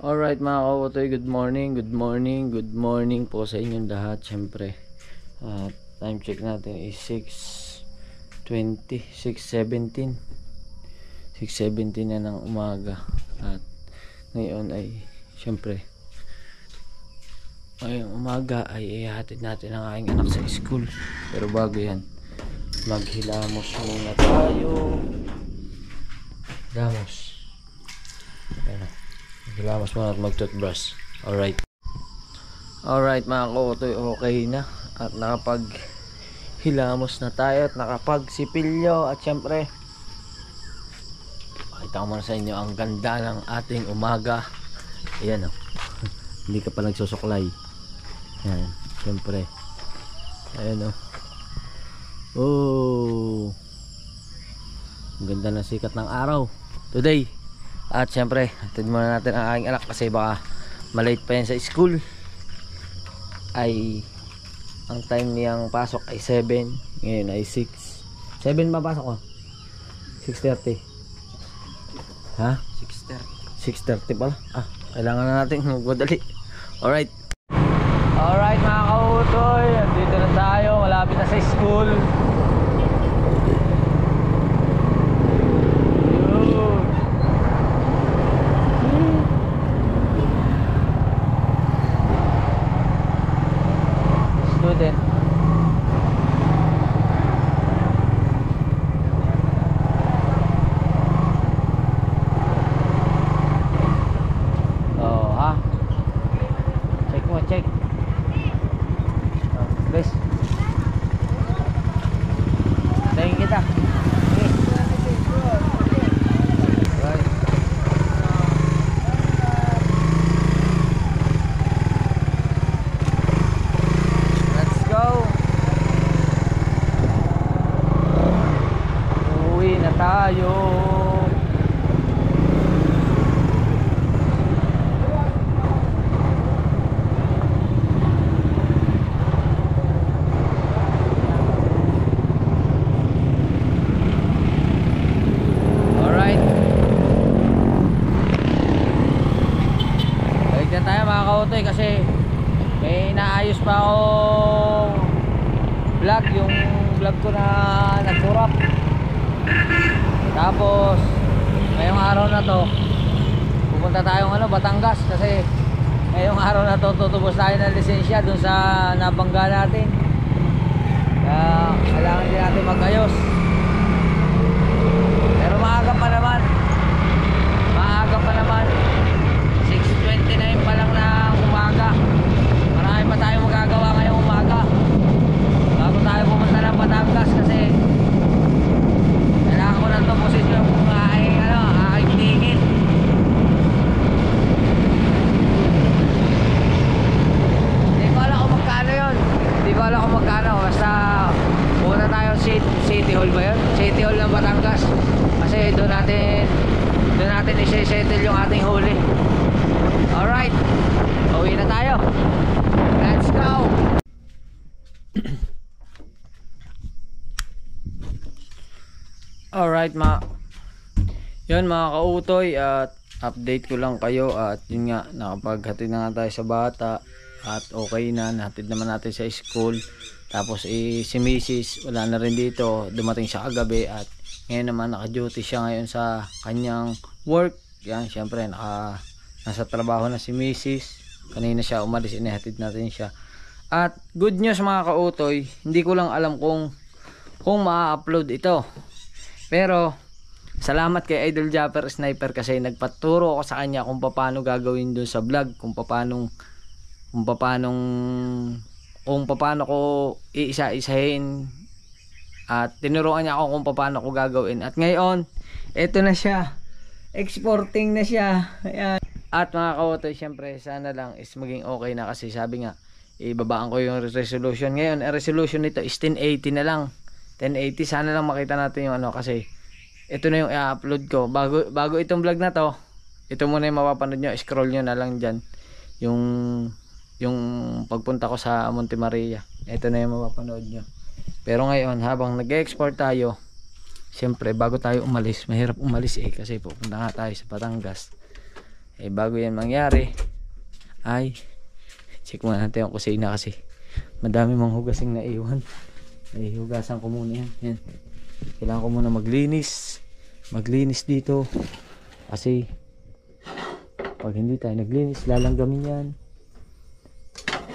Alright mga kaotoy, good morning, good morning, good morning po sa inyong lahat. Siyempre, time check natin is 6:20, 6:17 na ng umaga. At ngayon ay siyempre ngayong umaga ay ihatid natin ang aking anak sa school. Pero bago yan, maghilamos muna tayo. Hilamos muna at mag-toothbrush. Alright mga kaotoy, okay na. At nakapaghilamos na tayo at nakapagsipilyo. At syempre, pakita ko muna sa inyo ang ganda ng ating umaga. Ayan o. Hindi ka pa nagsusuklay. Ayan, syempre. Ayan o. Oh, ang ganda ng sikat ng araw today. At syempre, atid muna natin ang aking anak kasi baka malate pa yan sa school. Ay ang time niyang pasok ay 7, ngayon ay 6. 7 ba pasok ko? 6:30. Ha? 6:30 pala. Kailangan na natin magmadali. Alright mga kautoy, andito na tayo, malapit na sa school. Student. Check. Please. Tingin kita. Right. Let's go. Uwi na tayo. Kasi may inaayos pa akong vlog, yung vlog ko na nagsurap. Tapos ngayong araw na to pupunta tayong Batangas, kasi ngayong araw na to tutubos tayo ng lisensya dun sa nabangga natin. Kaya kailangan din natin magayos. Pero maaga pa naman 6:29 pa lang na umaga. Marami pa tayong magagawa ngayong umaga bago tayo pumunta ng Batangas, kasi kailangan ko na tubusin yung aking tingin. Hindi ko alam kung magkano yun. Basta pumunta tayo City Hall ba yun? City Hall ng Batangas, kasi doon natin isi-settle yung ating huli. Alright, uwi na tayo. Let's go. Alright yun mga kautoy, at update ko lang kayo. At yun nga, nakapaghatid na nga tayo sa bata at okay na, nahatid naman natin sa school. Tapos si Mrs. wala na rin dito, dumating siya kagabi. At ngayon naman naka-duty siya ngayon sa kanyang work. Yan, syempre nasa trabaho na si Mrs. Kanina siya umalis, inihatid natin siya. At good news mga kautoy, hindi ko lang alam kung ma-upload ito. Pero salamat kay Idol Japper Sniper, kasi nagpaturo ako sa kanya kung paano gagawin dun sa vlog, kung paano ko iisa-isahin. At tinuruan niya ako kung paano ko gagawin. At ngayon, eto na siya. Exporting na siya. Ayan. At mga kautoy, syempre sana lang is maging okay na, kasi sabi nga ibabaan ko yung resolution. Ngayon ang resolution nito is 1080 na lang. 1080, sana lang makita natin yung kasi ito na yung i-upload ko. Bago itong vlog na to, ito muna yung mapapanood nyo. Scroll nyo na lang dyan yung pagpunta ko sa Monte Maria. Ito na yung mapapanood nyo. Pero ngayon habang nag-export tayo, Siyempre bago tayo umalis, mahirap umalis kasi pupunta nga tayo sa Batangas. bago yan mangyari ay check muna natin yung kusina kasi madami mga hugasing naiwan. Ay hugasan ko muna yan. Kailangan ko muna maglinis dito kasi pag hindi tayo naglinis lalanggamin yan.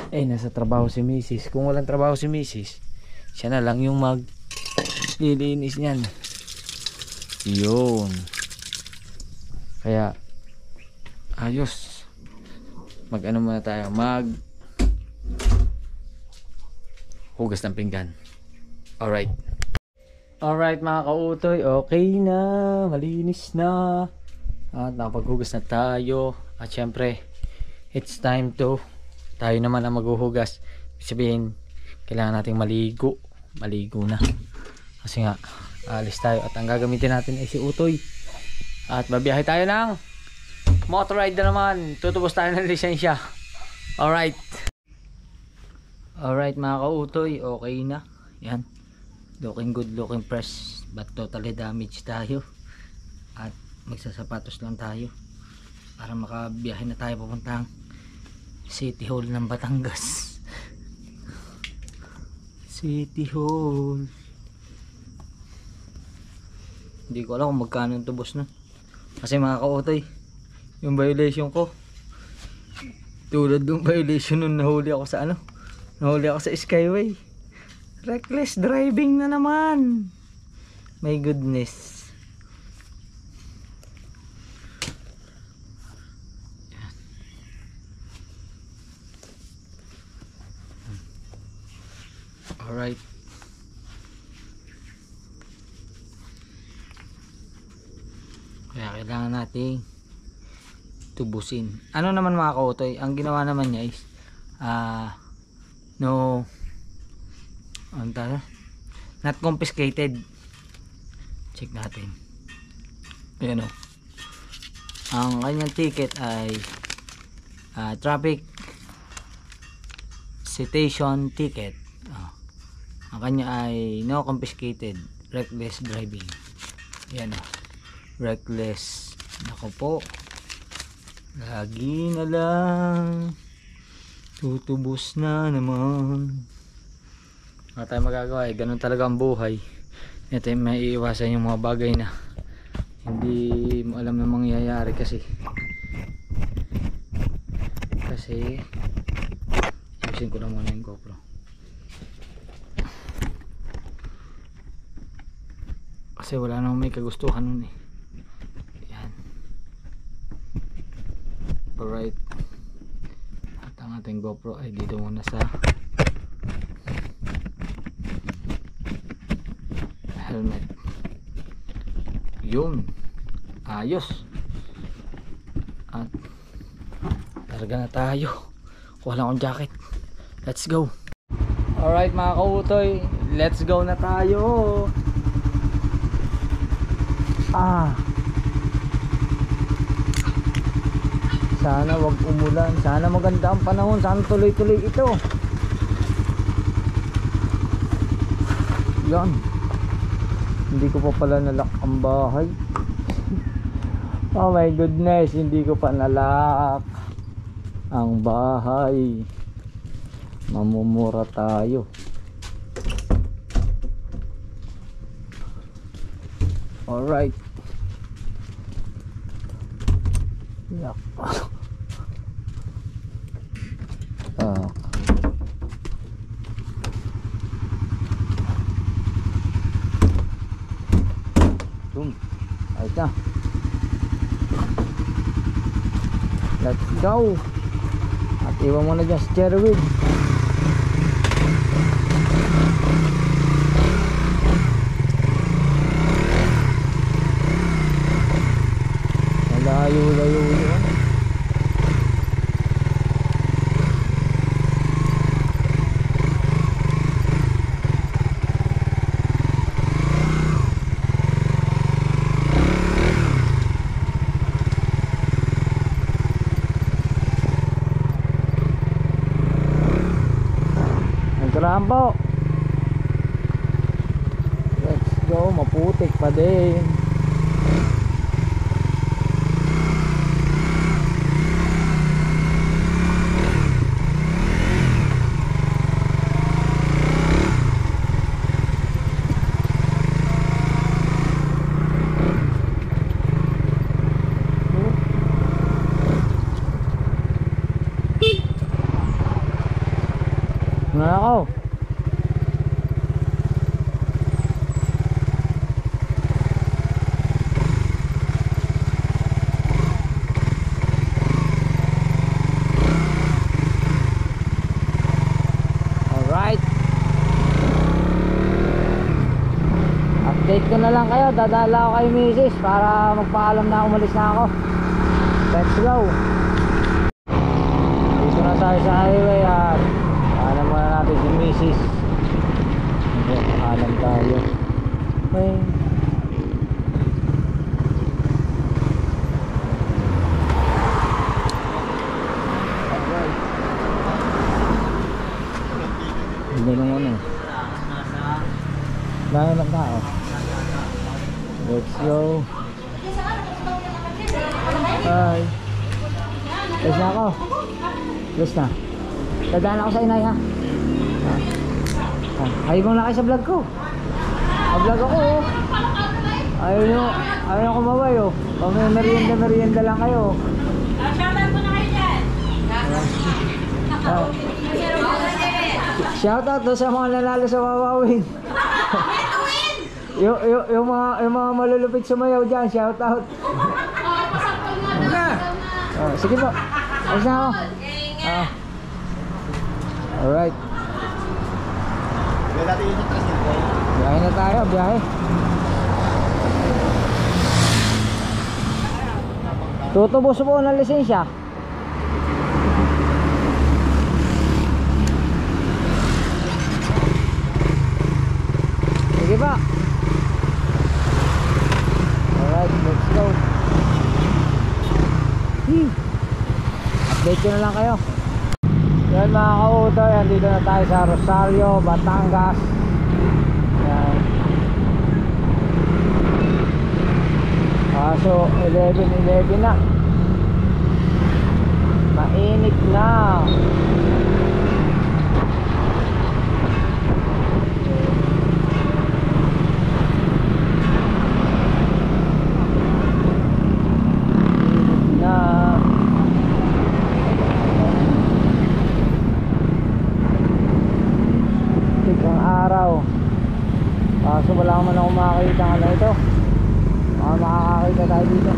Nasa trabaho si Mrs. Kung walang trabaho si Mrs. siya na lang yung maglilinis niyan. Yun. Kaya ayos. Mag-ano muna tayo, hugas ng pinggan. Alright mga kautoy, okay na, malinis na at nakapaghugas na tayo. At syempre it's time to tayo naman ang maghuhugas. Ibig sabihin kailangan nating maligo na kasi nga alis tayo at ang gagamitin natin ay si Utoy at babiyahe tayo ng motorride na naman. Tutubos tayo ng lisensya. Alright mga kautoy, okay na yan, looking good, looking fresh, but totally damaged tayo at magsasapatos lang tayo para makabiyahe na tayo papuntang City Hall ng Batangas. City Hall. Hindi ko alam kung magkano yung tubos na. Kasi mga kautoy, yung violation ko tulad ng violation nung nahuli ako sa Skyway. Reckless driving na naman. My goodness. Alright. Kaya kailangan nating tubusin. Ano naman mga kautoy, ang ginawa naman niya is not confiscated. Check natin. Ayan o. Ang kanyang ticket ay traffic citation ticket. Ang kanya ay no confiscated, reckless driving. Yan o, reckless. Nako po, lagi na lang tutubos na naman. Wala tayong magagawa ganun talaga ang buhay. Ito yung maiiwasan yung mga bagay na hindi mo alam na mangyayari kasi ayusin ko lang muna yung GoPro. Kasi wala namang may kagustuhan nun eh. Yan. Alright. At ang ating GoPro ay dito muna sa helmet. Yun. Ayos. At targa na tayo. Kuha lang akong jacket. Let's go. Alright mga kautoy, let's go na tayo. Sana wag umulan, sana maganda ang panahon, sana tuloy-tuloy ito. Yan. Hindi ko pa pala nalock ang bahay. Oh my goodness, hindi ko pa nalock ang bahay. Mamumura tayo. Alright. Lock. Boom. Ayos na. Let's go. At iwan mo na dyan si cherry wheel. Layo-layo yun. Rambo. Let's go, maputik pa din. Nga ako. Alright. Update ko na lang kayo. Dadala ako kay misis para magpaalam na umalis na ako. Let's go. Dito na tayo sa highway at alam muna natin si misis. Alam tayo. Okay. Alright. Hindi lang ano. Dahil lang tao. Let's go. Hi. Let's na ako. Let's na. Dadaan ako sa inay ha. Ayaw mong lakay sa vlog ko. Vlog ako oh. Ayaw nyo kumaway oh. Pag may merienda lang kayo. Shoutout ko na kayo dyan. Shoutout doon sa mga nanalo sa Wawawin. yung mga malulupit sumayaw dyan, shoutout. Sige po. Ayos na ako. Alright. Biyahe na tayo, biyahe. Tutubos po ng lisensya. Sige pa. Alright, let's go. Update ko na lang kayo. Yan mga kautoy, andito na tayo sa Rosario, Batangas. Yan. Kaso 11:11 na. Mainit na. Kaso wala man ako makakita ng ano ito. Makakakita tayo dito.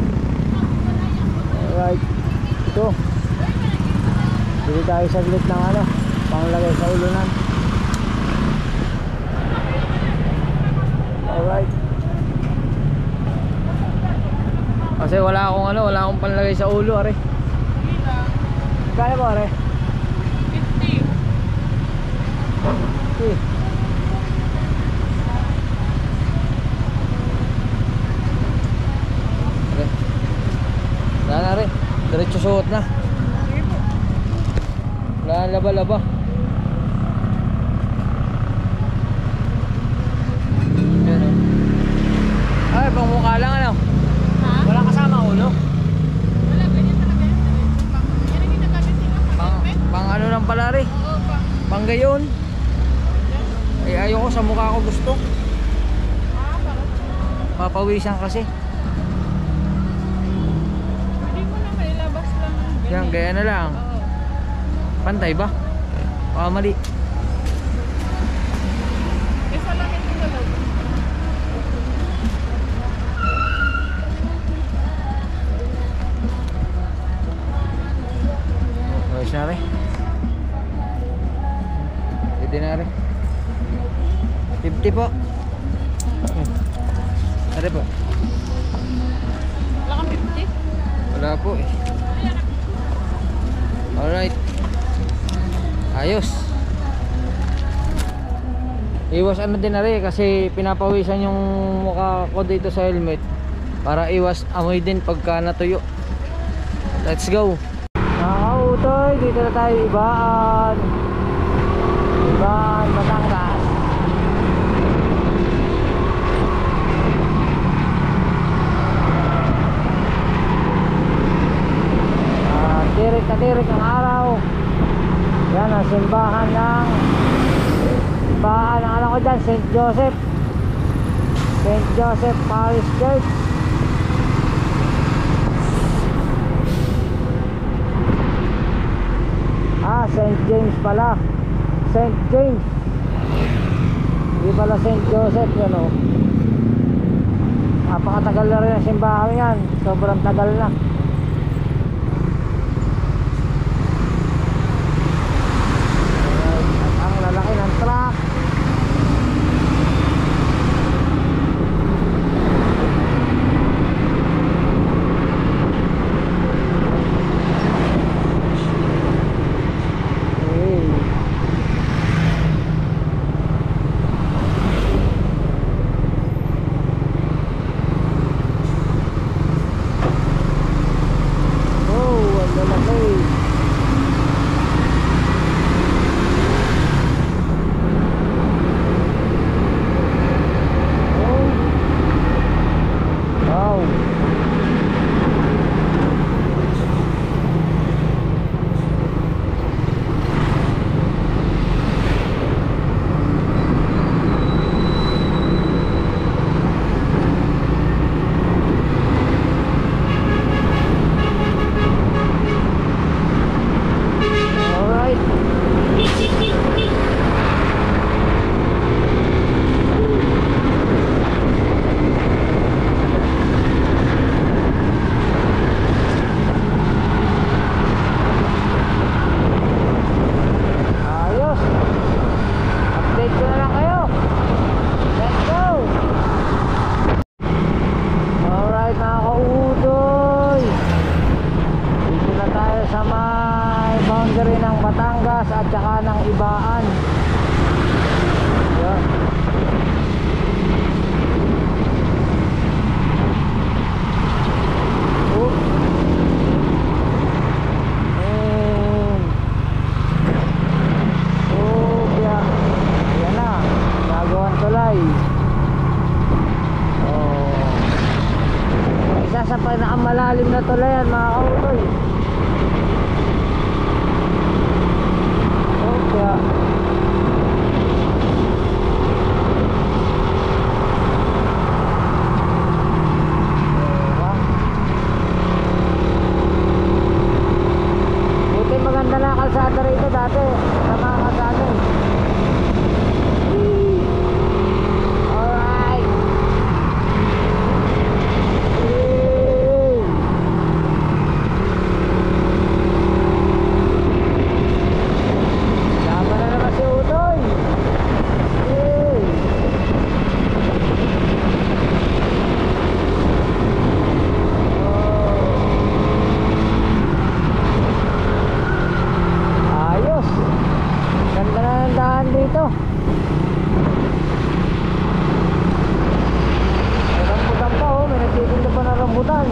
Alright. Ito. Dito tayo saglit ng ano, panglagay sa ulunan. Alright. Kasi wala akong ano, wala akong panlagay sa ulo, are. Kaya mo, are? 50. Okay. Wala na rin, diretso suot na. Wala na laba-laba. Yan o. Ay, pang mukha lang ano. Ha? Wala kasama ulo. Wala, ganyan talaga yun. Yan ang ginagamit nila Pang ano lang pala rin. Oo, Pang gayon. Ay ayoko sa mukha ko gusto. bakit? Papawisan kasi. Hindi mo na mailabas lang. Yan, gaya na lang. Oo. Pantay ba? Mali. Isa lang ito sa loob. Ayos na rin. Pwede na rin. 50 po. Ano po? Wala kang 50? Wala po eh. Alright. Ayos. Iwas ano din na rin kasi pinapawisan yung mukha ko dito sa helmet para iwas amoy din pagka natuyo. Let's go. Nakautoy, dito na tayo Ibaan. Ibaan, Batangas. Tirik na tirik ang araw. Yan ang simbahan ng ano ko dyan, St. Joseph Parish Church. St. James pala, St. James. Hindi pala St. Joseph yan o. Napakatagal na rin ang simbahan yan. Sobrang tagal na. Ang lalaki ng truck. at saka ng Ibaan. Yan. Oh. Oh, yan na. Nagawan tulay. Oh. Isa sa pinakamalalim na tulayan, mga kautoy. Kaya buti maganda na kalsada rito dati sa mga kalsada. Alright. Dito may rambutan pa, oh, may nagtitinda pa ng rambutan.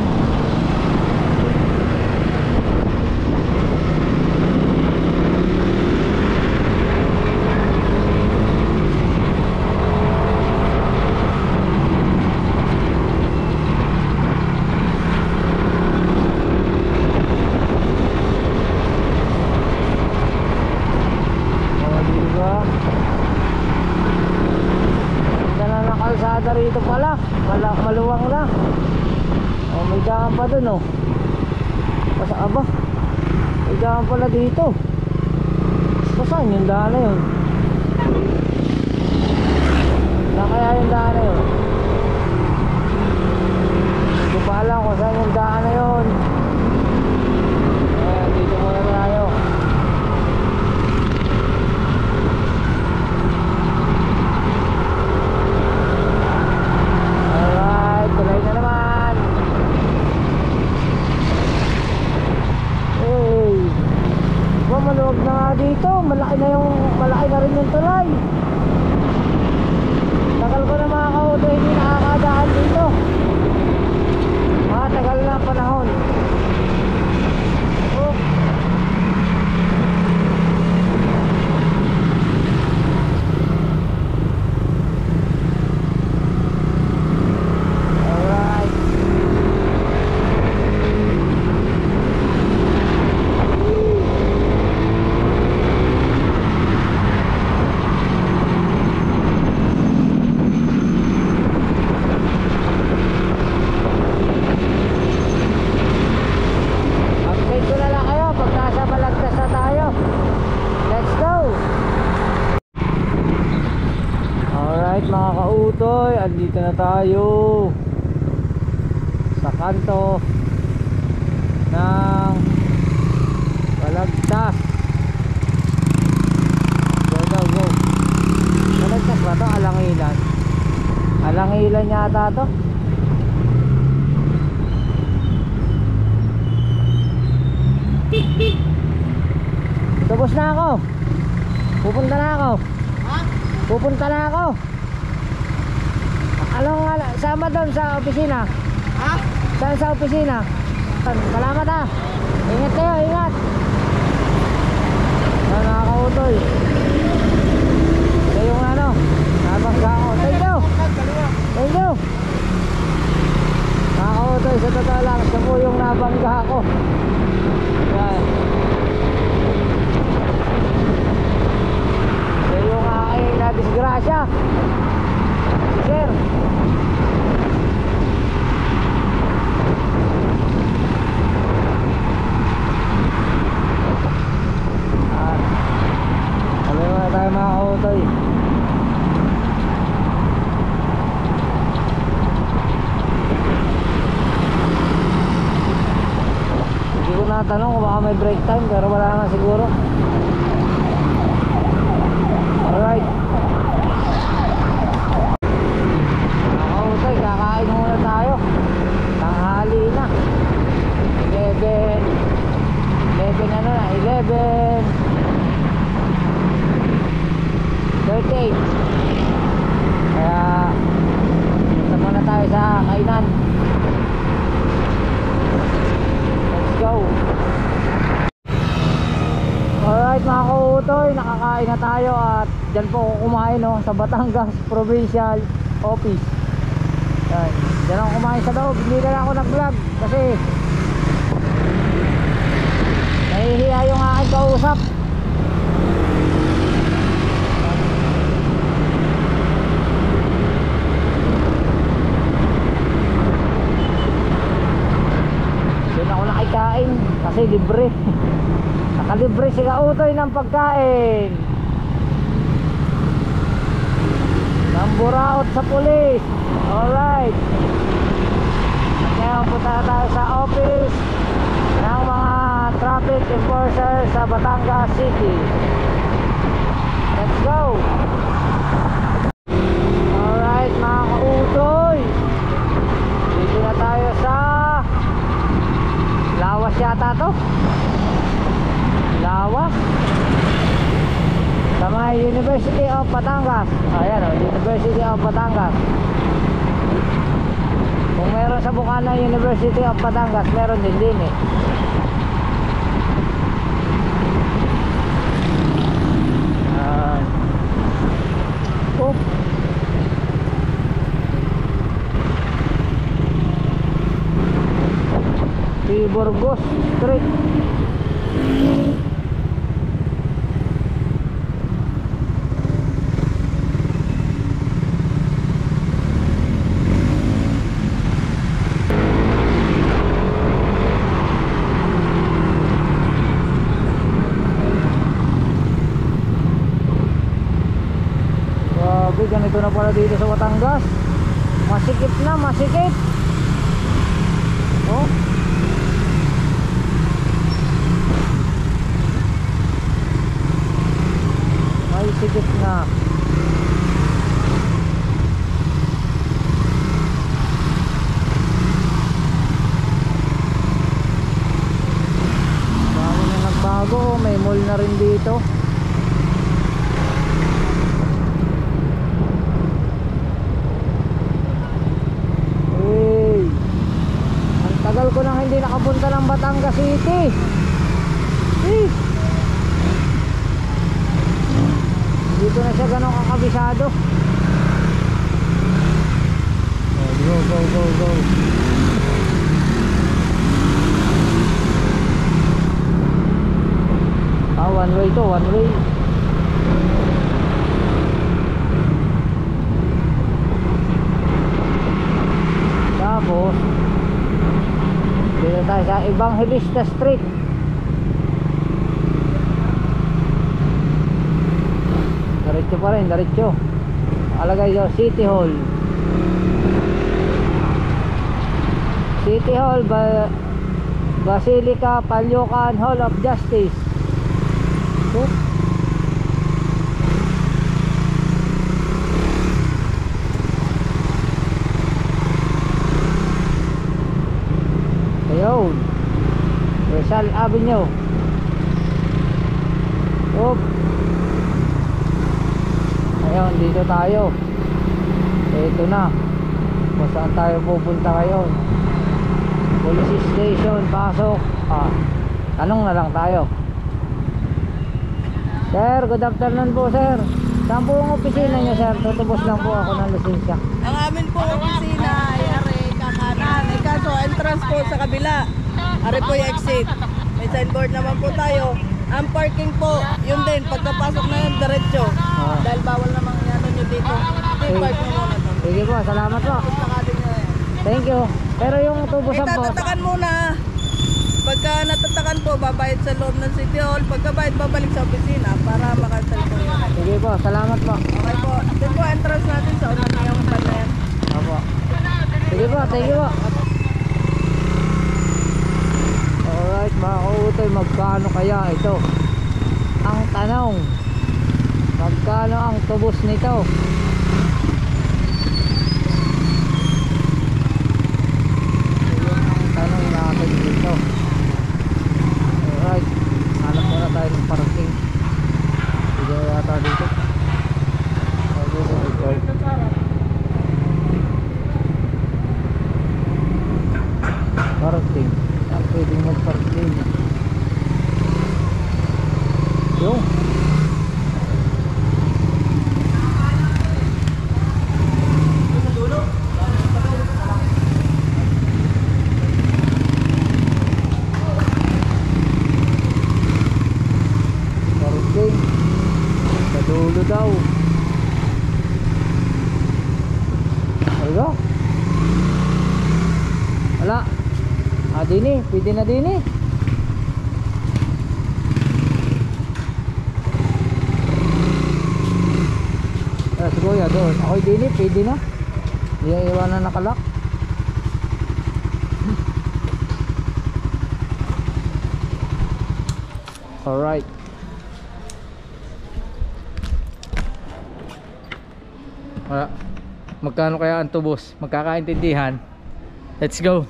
Kalsada rito pala, maluwang na. Oh, may daan pa dun, oh. Basta aba, may daan pala dito. Saan yung daan na yun? Na kaya yung daan na yun? Hindi ko pa alam kung saan yung daan na yun. Dito muna tayo. Tulay na naman. Hey, maluwag na nga dito. Malaki na rin yung tulay. Tagal ko na mga kauto hindi nakakadaan dito. Tagal na panahon. Oh. kautoy, andito na tayo sa kanto ng Balagtas. Go daw, go. Balagtas ba to? Alangilan. Alangilan yata to. Tapos na ako. Pupunta na ako. Pupunta na ako. Sama doon sa opisina. Ha? Saan sa opisina? Salamat ha. Ingat kayo, ingat. Nakakautoy. Ito yung ano, nabangga ako. Thank you. Thank you. Nakakautoy, sa totoo lang, siya po yung nabangga ako. Yan. Ito yung aking nadisgrasya. Si Sir. Sabi mo na tayo mga kautoy. Hindi ko natanong kung baka may break time, pero wala naman siguro. Alright, mga kautoy, kakain muna tayo. Tanghali na. 11 ano na, 11:38. Kaya punta muna tayo sa kainan. Let's go. Alright mga kautoy, nakakain na tayo at dyan po ako kumain, no, sa Batangas Provincial Office. Yan. Dyan ako kumain sa loob. Hindi na ako nag-vlog kasi nahihiya yung aking kausap. Doon ako nakikain kasi libre. Nakalibre si kautoy ng pagkain ng buraot sa pulis. Alright, ngayon punta na tayo sa office ng mga traffic enforcer sa Batangas City. Let's go. Alright mga kautoy, dito na tayo sa Lawas yata to. Lawas sa may University of Batangas. Ayan o, University of Batangas. Kung meron sa Bukana University of Batangas, meron din eh. Oh. Burgos Street. Grabe, ganito na pala dito sa Batangas. Masikip na, masikip. Oh. May sikip na. Bago na nagbago, may mall na rin dito. Hey, ang tagal ko nang hindi nakapunta ng Batangas City. Hey, dito na siya ganun kakabisado. Go, go, go, go. One way to, one way. Tapos dito tayo sa Evangelista Street. Diretso pa rin, diretso. Alagay yung City Hall. City Hall, Basilica, Palyokan, Hall of Justice. Oop. Ayun, Rizal Avenue. Oop. Ayun, dito tayo. Ito na kung saan tayo pupunta ngayon. Police station, pasok. Tanong na lang tayo. Sir, good afternoon po, sir. Saan po ang opisina nyo, sir? Tutubos lang po ako ng lisensya. Ang amin po opisina ay are kakanan. Ay kaso entrance po sa kabila. Are po yung exit. May signboard naman po tayo. Ang parking po, yun din. Pagkapasok na yun, diretso. Dahil bawal namang ano nyo dito. Hindi, park nyo muna to. Sige po, salamat po. Sakatin nyo yan. Thank you. Pero yung tubusan po, Itatatakan muna. Pagka natatakan po, babayad sa loob ng City Hall. Pagkabayad, babalik sa opisina para makansel po yun. sige po, salamat po. Okay po. Din po entrance natin sa unang yung palayan. Opo. Sige po, thank you po. Alright mga kautoy, magkano kaya ito? Ang tanong, magkano ang tubos nito? Yun ang tanong natin dito. Alright, hanap muna tayo ng parking. Sige yata dito. Parking, saan pwedeng mag-parking? Yung parking sa dulo daw. Wala. Wala. Dini, pwede na dini. Si kuya doon. Ako'y dini, pwede na. Hindi na iwanan nakalak. Alright. Magkano kaya ang tubos? Magkakaintindihan. Let's go.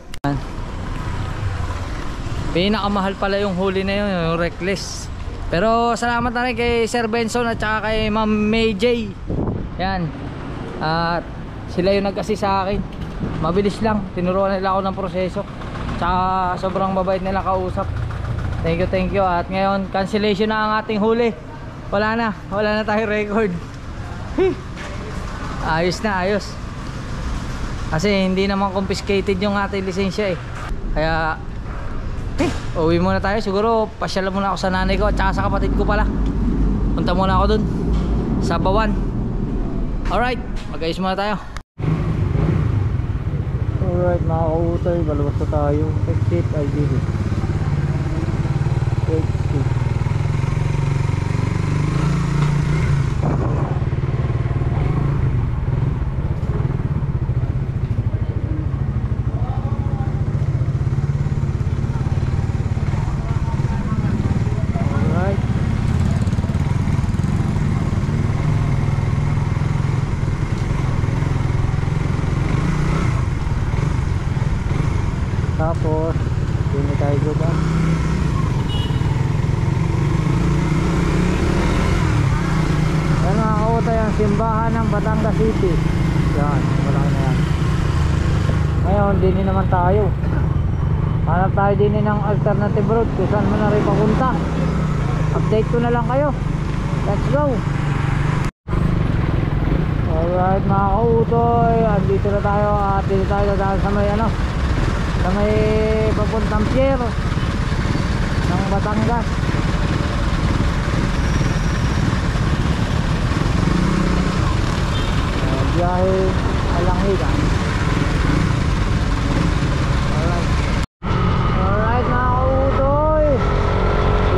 Pinakamahal pala yung huli na yun, yung reckless. Pero salamat na rin kay Sir Benson at saka kay Ma'am May J. Yan. At sila yung nag-assist sa akin. Mabilis lang, tinuruan nila ako ng proseso. Tsaka sobrang mabait nila kausap. Thank you. At ngayon, cancellation na ang ating huli. Wala na tayong record. Ayos na, ayos. Kasi hindi naman confiscated yung ating lisensya eh. Kaya uwi muna tayo. Siguro pasyal muna ako sa nanay ko at saka sa kapatid ko pala. Punta muna ako dun sa Bawan. Alright, mag-ayos muna tayo. Alright mga kautoy, balabas na tayo. Exit IDV. Exit. Tapos hindi tayo guba. Yan mga kautoy, ang simbahan ng Batangas City. Yan, wala na yan. Ngayon din naman tayo. Hanap tayo din ng alternative road kung saan man na rin papunta. Update ko na lang kayo. Let's go. Alright mga kautoy, andito na tayo at dito tayo dahil sa may sa may papuntang pier ng Batangas. Biyahe Alangigan. Alright mga kautoy,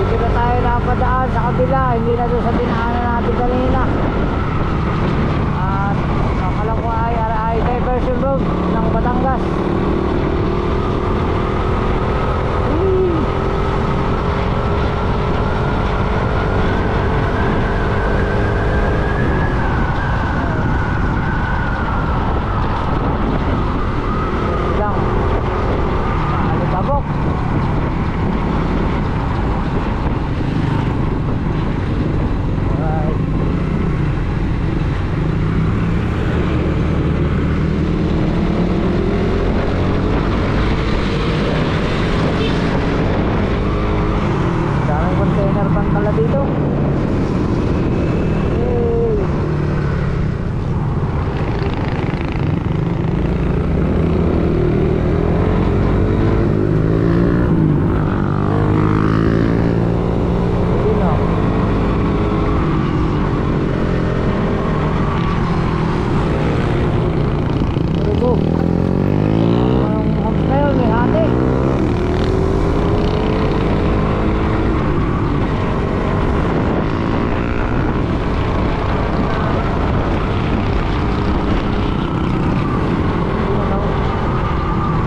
dito na tayo napadaan sa kabila, hindi na doon sa dinaanan natin kanina. At akala ko ay item loob ng Batangas. Lang. Alibabok. Alright. Daming container pang pala dito. Hey. Yun o. Turugo. Ang ngayon may hati.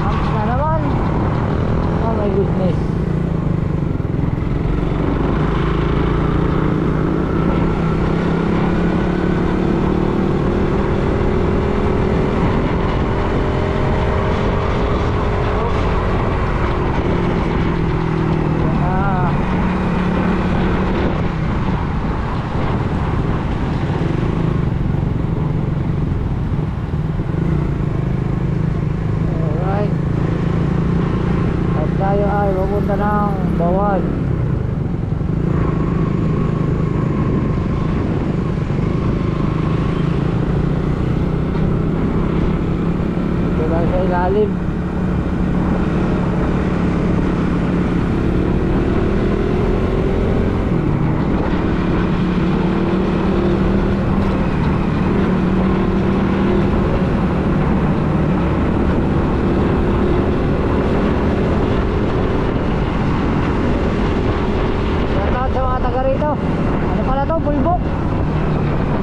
Amps na naman. Oh my goodness. Ah. Alright. At tayo ay pupunta ng Bawan. Ito tayo sa ilalim. Shoutout sa mga taga rito. Ano pala to? Bulbok.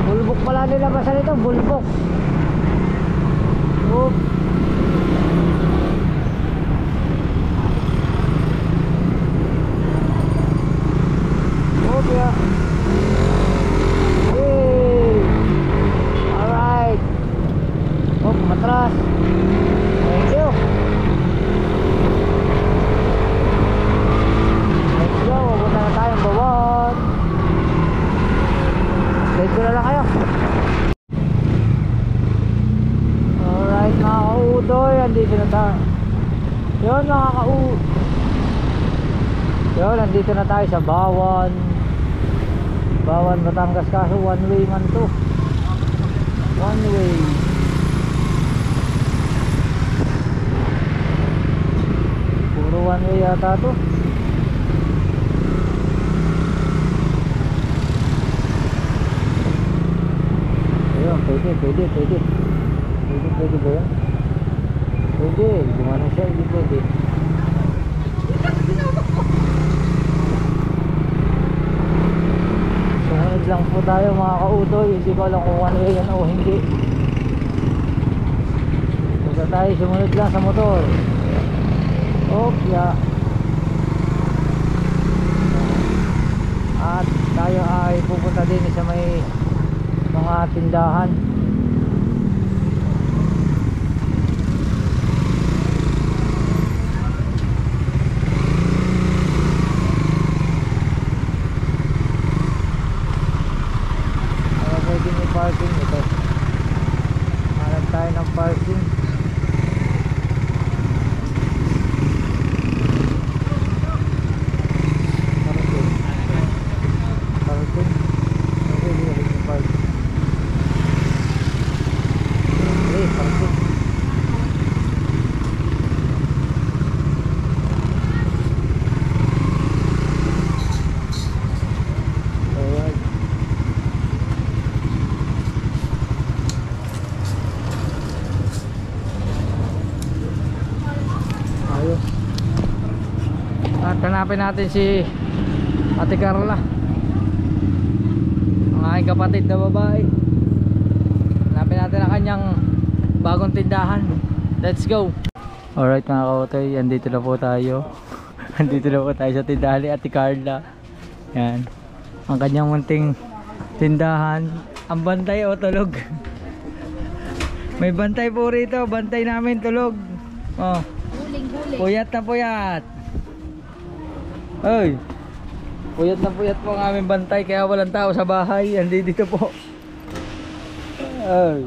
Bulbok pala nilabasan ito. Bulbok. Oop. Oop ya. Hey. Alright. Oop, matras. Thank you. Let's go, pupunta na tayong Bawon. Stay ko na lang kayo. Alright mga kautoy, andito na tayo. Yun mga Yun, andito na tayo sa Bawan. Bawan, Batangas, kaso one way man to. One way. Puro one way yata to. Ayun, pwede ba yan? Pwede, gumana siya, hindi pwede. Sumunod lang po tayo mga kautoy, hindi ko alam kung one way yan o hindi. Basta tayo sumunod lang sa motor. Yeah. At tayo ay pupunta din sa may mga tindahan. Pwede may parking ito. Hanap tayo ng parking. Hanapin natin si Ate Carla, ang aking kapatid na babae. Hanapin natin ang kanyang bagong tindahan. Let's go. Alright mga kautoy, andito na po tayo. Andito na po tayo sa tindahan ni Ate Carla. Yan. Ang kanyang munting tindahan. Ang bantay o tulog. May bantay po rito. Bantay namin tulog. Oh. Puyat na puyat. Ay. Puyat na puyat po ang aming bantay. Kaya walang tao sa bahay. Andito po. Ay.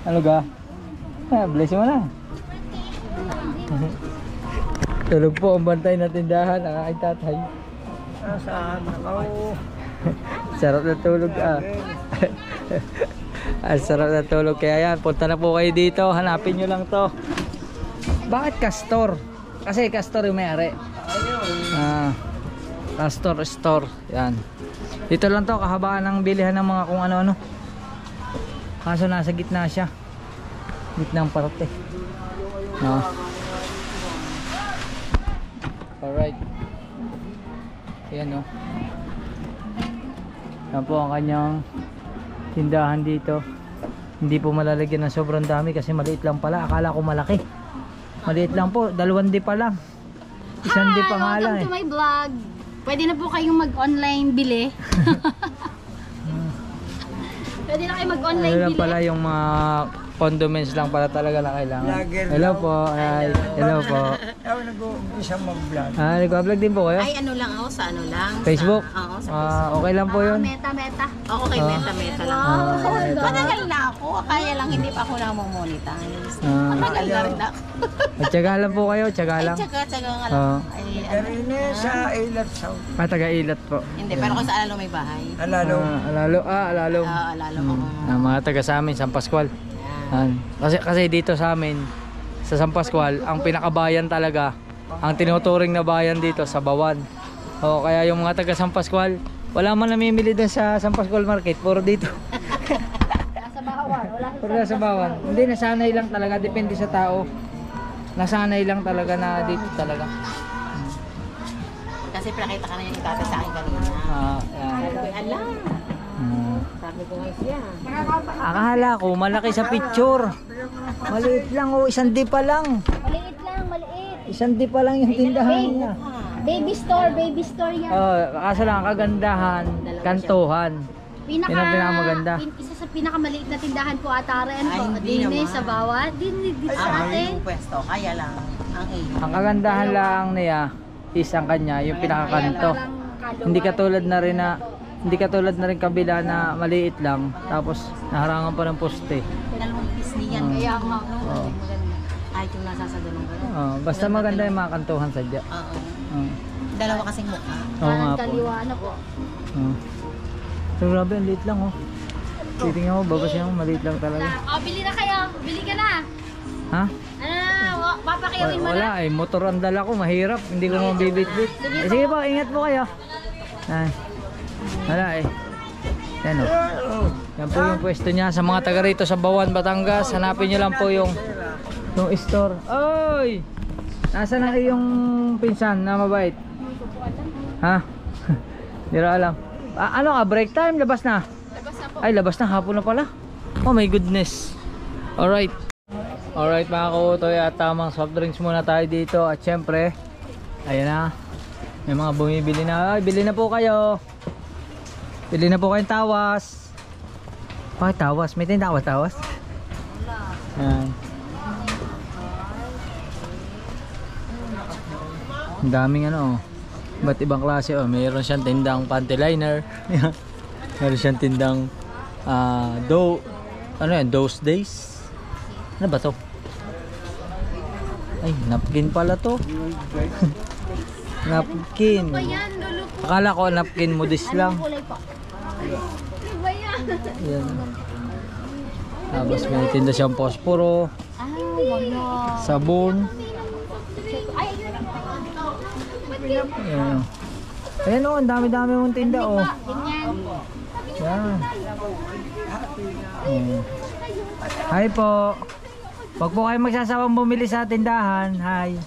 Ano ga? Bless mo na. Tulog po ang bantay na tindahan. Ay tatay. Saan ako? Sarap na tulog Ang sarap na tulog. Kaya yan, punta na po kayo dito. Hanapin nyo lang to. Bakit Castor? Kasi Castor yung may-ari. Castor Store. Yan. Dito lang to, kahabaan ng bilihan ng mga kung ano-ano. Kaso nasa gitna siya. Gitna ng parte. Alright. Ayan o. Yan po ang kanyang tindahan dito. Hindi po malalagyan ng sobrang dami kasi maliit lang pala. Akala ko malaki. Maliit lang po. 2 di pa lang. 1 di pa nga lang Welcome to my vlog. Pwede na po kayong mag-online bili. Pwede na kayo mag-online Ano lang bili. pala yung mga condiments lang pala talaga na kailangan. Hello po. Ay, hello po. Ako nag-umpisa mag-vlog. Nag-vlog din po kayo? Ay, ano lang ako, sa ano lang. Facebook? Oo, sa Facebook. Okay lang po yun. Meta. Ako kay Meta lang. Matagal na ako, kaya lang hindi pa ako namo-monetize. Matagal na rin ako. Tsaga lang po kayo, tsaga lang. Tsaga nga lang. Ay, Karine sa Ilat South. Taga-ilat po. hindi, pero kung sa Alalo may bahay. Alalo. Alalo. Alalo. Alalo ko. Mga taga sa amin, San Pascual. Kasi dito sa amin, sa San Pascual, ang pinakabayan talaga, ang tinuturing na bayan dito sa Bawan. Kaya yung mga taga San Pascual, wala man namimili din sa San Pascual Market, puro dito. Nasa Bawan. Puro nasa Bawan. Hindi, nasanay lang talaga, depende sa tao. Nasanay lang talaga na dito talaga. Kasi pinakita ka na yung tatay sa akin kanina. Yan. Sabi ko, alam. Sabi ko nga siya. Akala ko malaki sa picture. Maliit lang, 1 di pa lang. Maliit lang, maliit. 1 di pa lang yung tindahan niya. Baby store yan. Kaso lang ang kagandahan, kantuhan. Yun ang pinakamaganda. Isa sa pinakamaliit na tindahan po Ataren Ay, po. hindi Din naman. sa Bawan. Din sa Ang atin. yung pwesto, kaya lang. Ang A. Ang kagandahan lang niya is ang kanya, yung pinakakanto. Hindi katulad na rin kabila na maliit lang tapos naharangan pa ng poste. 2 piece niyan. Kaya ako maganda. Kahit yung nasasadulong gano'n. Basta maganda yung mga kantuhan sadya. Oo. Dalawa kasing mukha. Oo nga po. Kaliwa na po. So grabe, ang liit lang titingnan mo, babas yung maliit lang talaga. Bili na kayo. Bili ka na. Ha? Papakiyawin mo na. Wala motor ang dala ko, mahirap, hindi ko mabibit-bit. Sige po, ingat po kayo. Wala yan yan po yung pwesto niya sa mga taga rito sa Bawan, Batangas. Hanapin nyo lang po yung store. Oy! Nasaan na yung pinsan na mabait? Ha? Hindi rin alam. Break time? Labas na? Ay, labas na, hapon na pala. Oh my goodness. Alright mga kautoy, at tamang soft drinks muna tayo dito. At syempre, ayan na, may mga bumibili na. Ay, bili na po kayo. Bili na po kayong tawas. Bakit tawas? May tayong tawas? Ayan. Ang daming iba't ibang klase. Mayroon siyang tindang panty liner. Mayroon siyang tindang those days. Ano ba to? Ay, napkin pala to. Napkin. Ayan, lolo po. Akala ko napkin modis lang. Kulay po. Ano ba yan? Yan. Tapos may tinda siyang posporo, Wala. sabon. Ay, Ayan. Ayan ang dami-dami mong tinda ganyan. Yan. Hi po. Wag po kayo magsasawang bumili sa tindahan. Hi.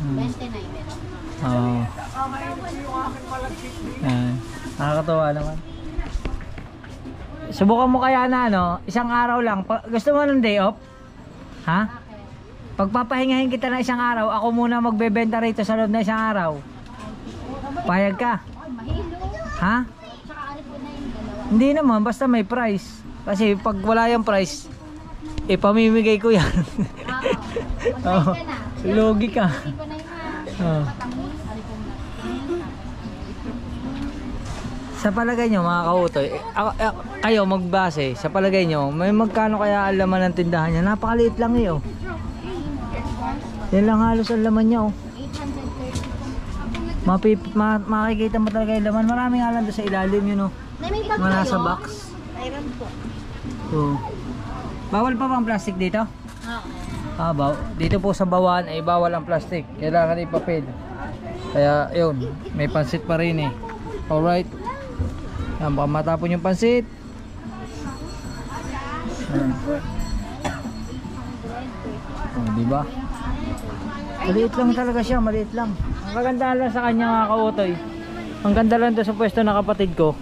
29. Yan. Nakakatawa naman. Subukan mo kaya na ano, isang araw lang. Gusto mo ng day off? Ha? Pagpapahingahin kita na isang araw, ako muna magbebenta rito sa loob na isang araw. Payag ka? Ha? Hindi naman, basta may price. Kasi pag wala yung price, ipamimigay ko yan. Oh, logi ka. Oh. Sa palagay nyo mga kautoy, kayo magbase, sa palagay nyo, may magkano kaya ang laman ng tindahan niya? Napakaliit lang eh oh. Yan lang halos ang laman niya oh. Makikita mo talaga yung laman. Maraming nga lang doon sa ilalim yun oh. Mga nasa box. Mayroon po. Oh. Bawal pa ba ang plastic dito? Oo. Dito po sa Bawan ay bawal ang plastic. Kailangan ipapel. Kaya yun, may pansit pa rin eh. Alright. Yan, baka matapon yung pansit. Oh, diba? Maliit lang talaga siya, maliit lang. Ang kagandahan lang sa kanya mga kautoy, ang ganda lang doon sa pwesto na kapatid ko,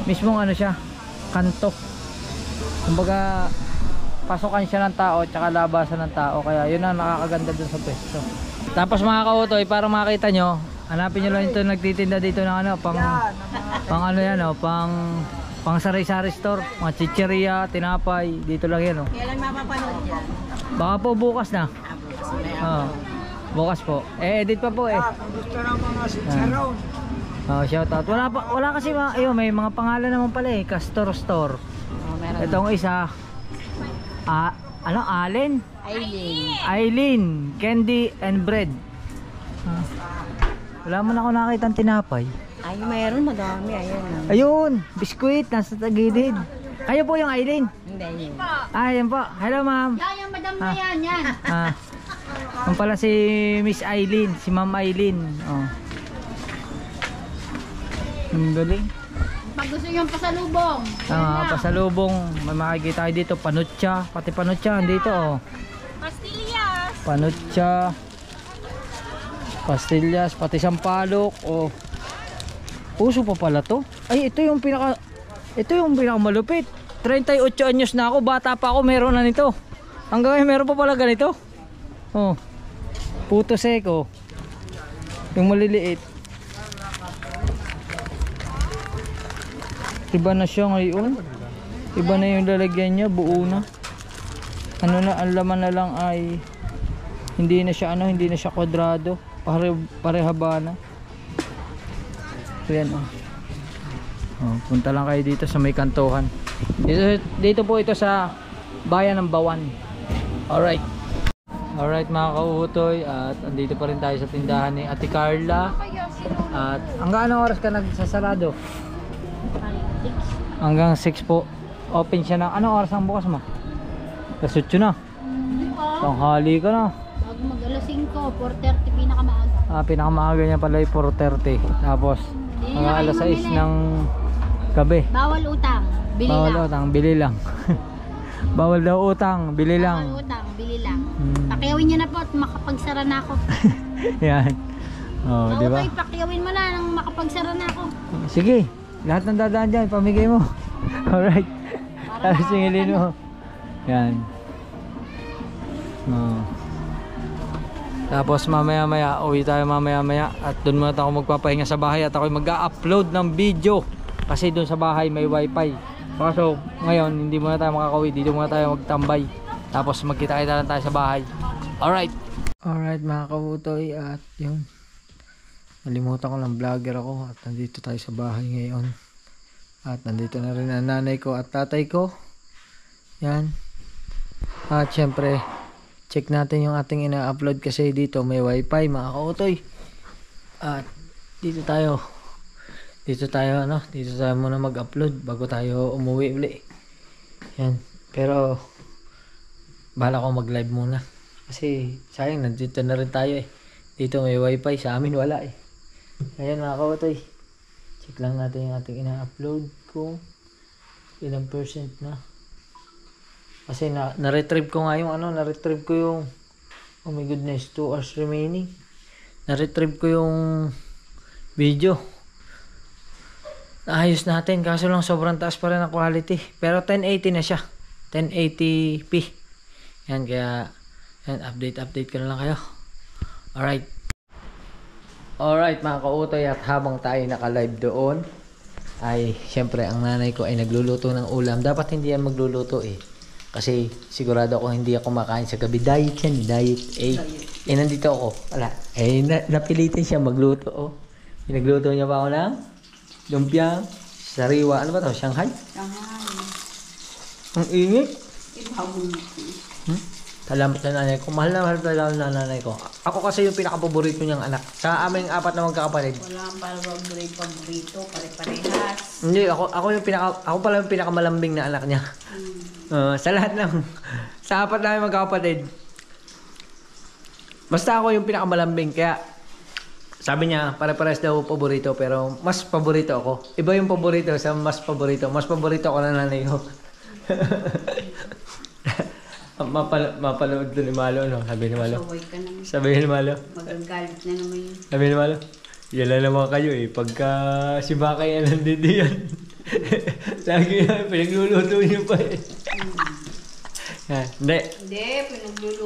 mismong ano siya, kanto. Kumbaga, pasukan siya ng tao tsaka labasan ng tao, kaya yun ang nakakaganda doon sa pwesto. Tapos mga kautoy, para makita nyo, hanapin nyo lang ito nagtitinda dito ng ano, pang ano yan oh, pang sari-sari store, mga chicheria, tinapay, dito lang yan oh. Kailan mapapanood yan? Baka po bukas na. Oh, bukas po. Edit pa po eh. Gusto ng mga sitsaron. Oh, shout out. Wala kasi ayun, may mga pangalan naman pala eh, Castor Store. Oh, meron. Itong isa Allen? Aileen, Candy and Bread. Wala mo na ako nakita ng tinapay. Ay, mayroon madami. Ayun. Ayun, biskuit nasa tagilid. Kayo po yung Aileen? Hindi yun. Yan po. Hello ma'am. Yan, madam na yan. Ang pala si Miss Aileen, si Ma'am Aileen. Oh. Ang galing. Pag gusto yung pasalubong. Pasalubong, may makikita kayo dito, panutsa, pati panutsa dito oh. Pastillas. Pastillas, pati sampalok oh. Puso pa pala to. Ay, ito yung pinakamalupit. 38 anyos na ako, bata pa ako, meron na nito. Hanggang ngayon meron pa pala ganito. Oh. Puto seko. Yung maliliit. Iba na siya ngayon. Iba na yung lalagyan niya, buo na. Ano na, ang laman na lang ay hindi na siya kwadrado. Parehaba na. So yan oh. Oh, punta lang kayo dito sa may kantuhan. Dito po ito sa bayan ng Bawan. Alright. Alright mga kautoy, at andito pa rin tayo sa tindahan ni Ate Carla. At hanggang anong oras ka nagsasarado? Hanggang 6 po. Open siya na. Anong oras ang bukas mo? Kasutso na. Tanghali ka na. Bago mag-alas 5, 4:30 pinakamaaga. Pinakamaaga niya pala yung 4:30. Tapos mga alas 6 ng gabi. Bawal utang, bili Bawal lang. utang, bili lang. Bawal daw utang, bili lang. Bawal utang, bili lang. Pakyawin niyo na po at makapagsara na ako. Yan. Oh, di ba? Okay, pakyawin mo na nang makapagsara na ako. Sige, lahat ng dadaan dyan, pamigay mo. Alright. Tapos singilin mo. Yan. Oh. Tapos mamaya-maya, uwi tayo mamaya-maya. At doon muna ako magpapahinga sa bahay at ako mag-upload ng video. Kasi doon sa bahay may wifi. So ngayon, hindi muna tayo makakauwi. Dito muna tayo magtambay. Tapos magkita-kita lang tayo sa bahay. Alright. Alright mga kautoy. At yun. Nalimutan ko lang, vlogger ako. At nandito tayo sa bahay ngayon. At nandito na rin ang nanay ko at tatay ko. Yan. At syempre, check natin yung ating ina-upload kasi dito may wifi mga kautoy. At dito tayo muna mag-upload bago tayo umuwi uli. Yan. Pero bahala ko mag-live muna kasi sayang nandito na rin tayo eh. Dito may wifi, sa amin wala eh. Ayan mga kautoy, check lang natin yung ating ina-upload kung ilang percent na. Kasi na-retrieve ko nga yung oh my goodness, 2 hours remaining. Na-retrieve ko yung video. naayos natin. Kaso lang sobrang taas pa rin ang quality. Pero 1080 na siya. 1080p. Yan, kaya yan, update ko na lang kayo. Alright mga kautoy, at habang tayo naka-live doon, ay syempre ang nanay ko ay nagluluto ng ulam. Dapat hindi yan magluluto eh. Kasi sigurado ako hindi ako makain sa gabi. Diet yan, diet. Nandito ako. Wala. Napilitin siya magluto. Oh. Pinagluto niya pa ako ng lumpia, sariwa. Ano ba to? Shanghai? Ang init. Salamat na nanay ko. Mahal na mahal talaga na nanay ko. Ako kasi yung pinaka-paborito niyang anak. Sa aming 4 na magkakapatid. Wala ang paborito, pare-parehas. Hindi, ako pala yung pinakamalambing na anak niya. Sa lahat ng sa 4 namin magkakapatid. Basta ako yung pinakamalambing, kaya sabi niya pare-pares daw paborito, pero mas paborito ako. Iba yung paborito sa mas paborito. Mas paborito ako ng nanay ko. Mapanood to ni Malo, no? Sabi ni Malo. Sabi ni Malo. Magagalit na naman yun. Sabi ni Malo. Yan lang naman kayo eh. Pagka si Bakay nandito yan. Lagi na, pinagluluto niyo pa eh. Hindi,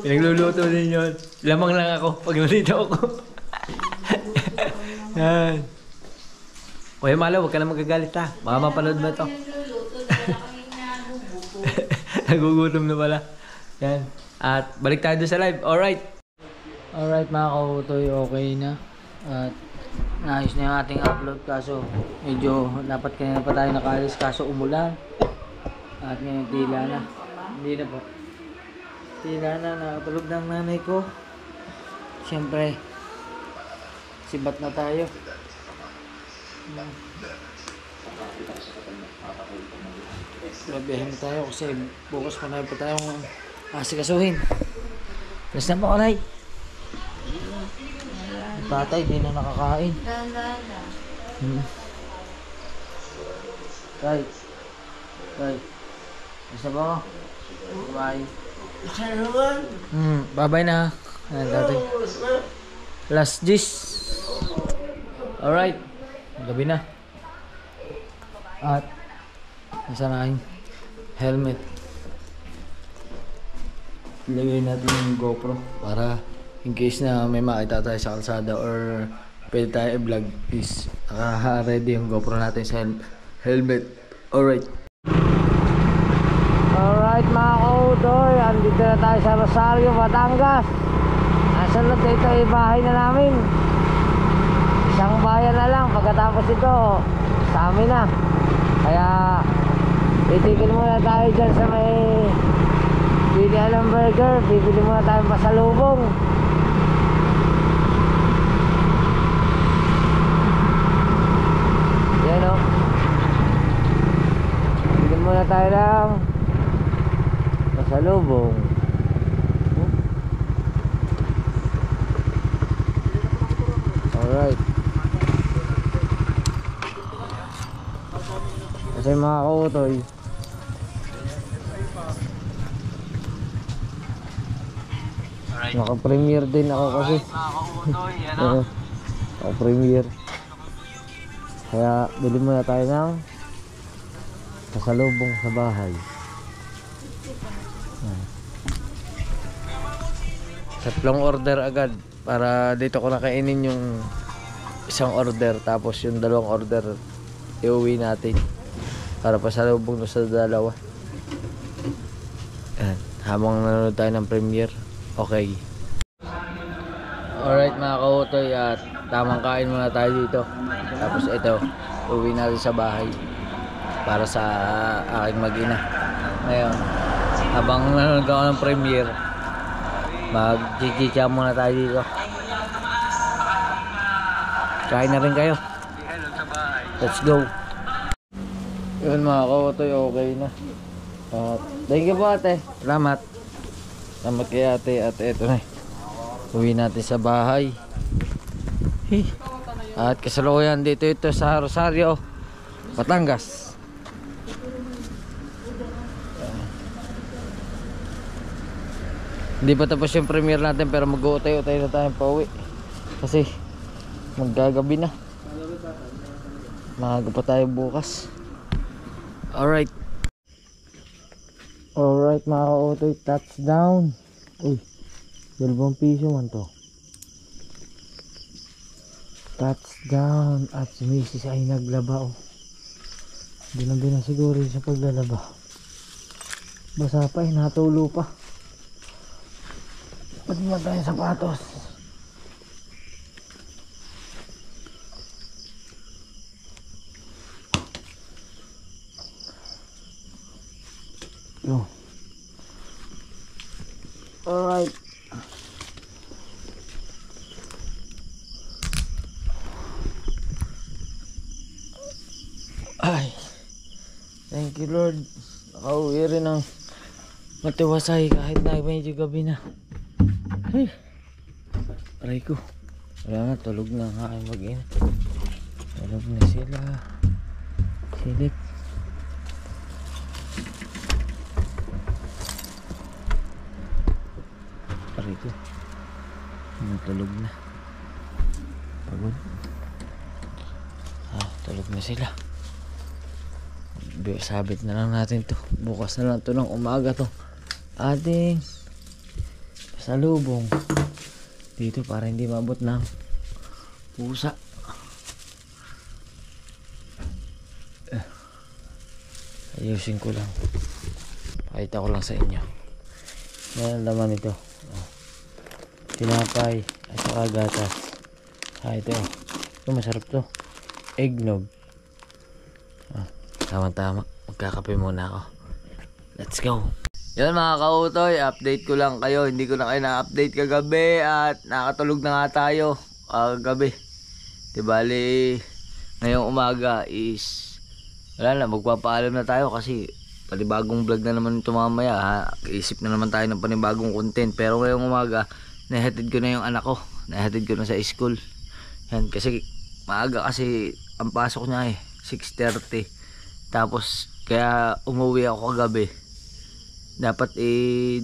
pinagluluto din yun. Lamang lang ako pag nandito ako. Yan. Kuya Malo, huwag ka na magagalit ha. Baka mapanood mo ito. Nagugutom na pala. Yan. At balik tayo doon sa live. Alright mga kautoy, okay na. At naayos na yung ating upload. Kaso medyo dapat kanina pa tayo nakaalis. Kaso umulan. At ngayon tila na. Hindi na po. Tila na. Nakatulog ng nanay ko. Siyempre sibat na tayo. Grabehin na tayo kasi bukas pa na pa tayong asikasuhin. Plus na po kalay. Tatay di na nakakain. Right. Plus na po. Bye. Bye na. Ayan tatay. Last gis. Alright. Gabi na. At nasa na aking helmet. Ilagay natin yung GoPro para in case na may makita tayo sa kalsada or pwede tayo i-vlog is naka-ready yung GoPro natin sa helmet. Alright mga kautoy, andito na tayo sa Rosario, Batangas. Nasa na dito ay bahay na namin. Isang bayan na lang, pagkatapos ito sa amin na. Kaya titigil muna tayo dyan sa may Pili Alam Burger. Bibili muna tayong pasalubong. Yan o. Bibili muna tayo ng pasalubong. Alright. Kasi mga kautoy, naka-premiere din ako kasi. Naka-premiere. Kaya bili muna tayo ng pasalubong sa bahay. Tatlong order agad para dito ko nakainin yung isang order, tapos yung 2 order iuwi natin para pasalubong sa dalawa. Ayan, habang nanonood tayo ng premiere. Okay. Alright mga kautoy, at tamang kain muna tayo dito. Tapos ito, uwi natin sa bahay para sa aking mag-ina. Ngayon, habang nanonood ako ng premiere, mag-chicha muna tayo dito. Kain na rin kayo. Let's go. Yun mga kautoy, okay na. Thank you po ate. Salamat. Salamat kay ate. At eto na, uwi natin sa bahay. At kasalukuyan dito ito sa Rosario, Batangas. Hindi pa tapos yung premiere natin, pero mag-uutay-utay na tayo pauwi kasi maggagabi na. Maaga pa tayo bukas. Alright. Alright mga ka-utoy, touchdown. Uy, 2 piso man to. Touchdown. At si Mrs. ay naglaba oh. Binabi na siguro sa paglalaba. Basa pa eh, natulo pa. Pati mo tayo sapatos. Yo. Alright. Ay. Thank you Lord. Nakauwi rin ng matiwasay kahit na medyo gabi na. Ay. Aray ko. Wala na, tulog na nga ay mag-ina. Tulog na sila. Silip. Aray ko. Tulog na. Pagod. Tulog na sila. Sabit na lang natin to. Bukas na lang to ng umaga to. Ating pasalubong dito para hindi mabot ng pusa. Ayusin ko lang. Pakita ko lang sa inyo. Yan ang laman ito. Tinapay at saka gatas. Ito. Ito masarap to. Eggnog. Tama-tama. Magkakape muna ako. Let's go. Yan mga kautoy, update ko lang kayo. Hindi ko na kayo na-update kagabi at nakatulog na nga tayo kagabi. Di bali, ngayong umaga is wala na, magpapaalam na tayo kasi panibagong vlog na naman ito mamaya ha. Isip na naman tayo ng panibagong content. Pero ngayong umaga, nahatid ko na yung anak ko. Nahatid ko na sa school. Yan, kasi maaga kasi ang pasok niya eh, 6:30. Tapos kaya umuwi ako kagabi. Dapat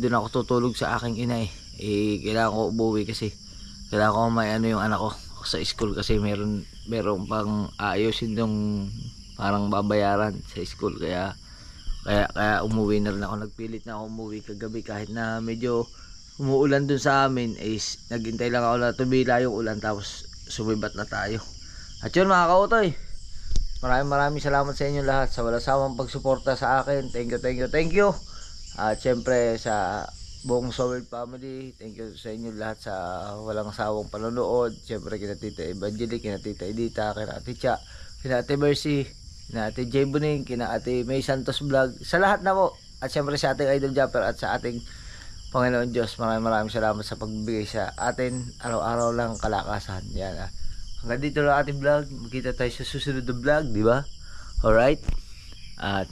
doon ako tutulog sa aking ina eh. Kailangan ko umuwi kasi kailangan ko may ano yung anak ko sa school kasi meron pang ayusin yung parang babayaran sa school kaya umuwi na rin ako. Nagpilit na ako umuwi kagabi kahit na medyo umuulan dun sa amin is naghintay lang ako na tumila yung ulan tapos sumibat na tayo. At yun mga kautoy, maraming salamat sa inyo lahat sa walang sawang pagsuporta sa akin. Thank you. At syempre sa buong Sowell family, thank you sa inyo lahat sa walang sawang panonood. Syempre kina Tita Evangeline, kina Tita Edita, kina Ate Cha, kina Ate Mercy, kina Ate J Buning, kina Ate May Santos Vlog, sa lahat na po. At syempre sa ating Idol Japper at sa ating Panginoon Diyos, maraming salamat sa pagbibigay sa atin araw-araw lang kalakasan. Yan hanggang dito lang ating vlog. Magkita tayo sa susunod na vlog, di ba? Alright? At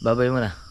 bye-bye muna.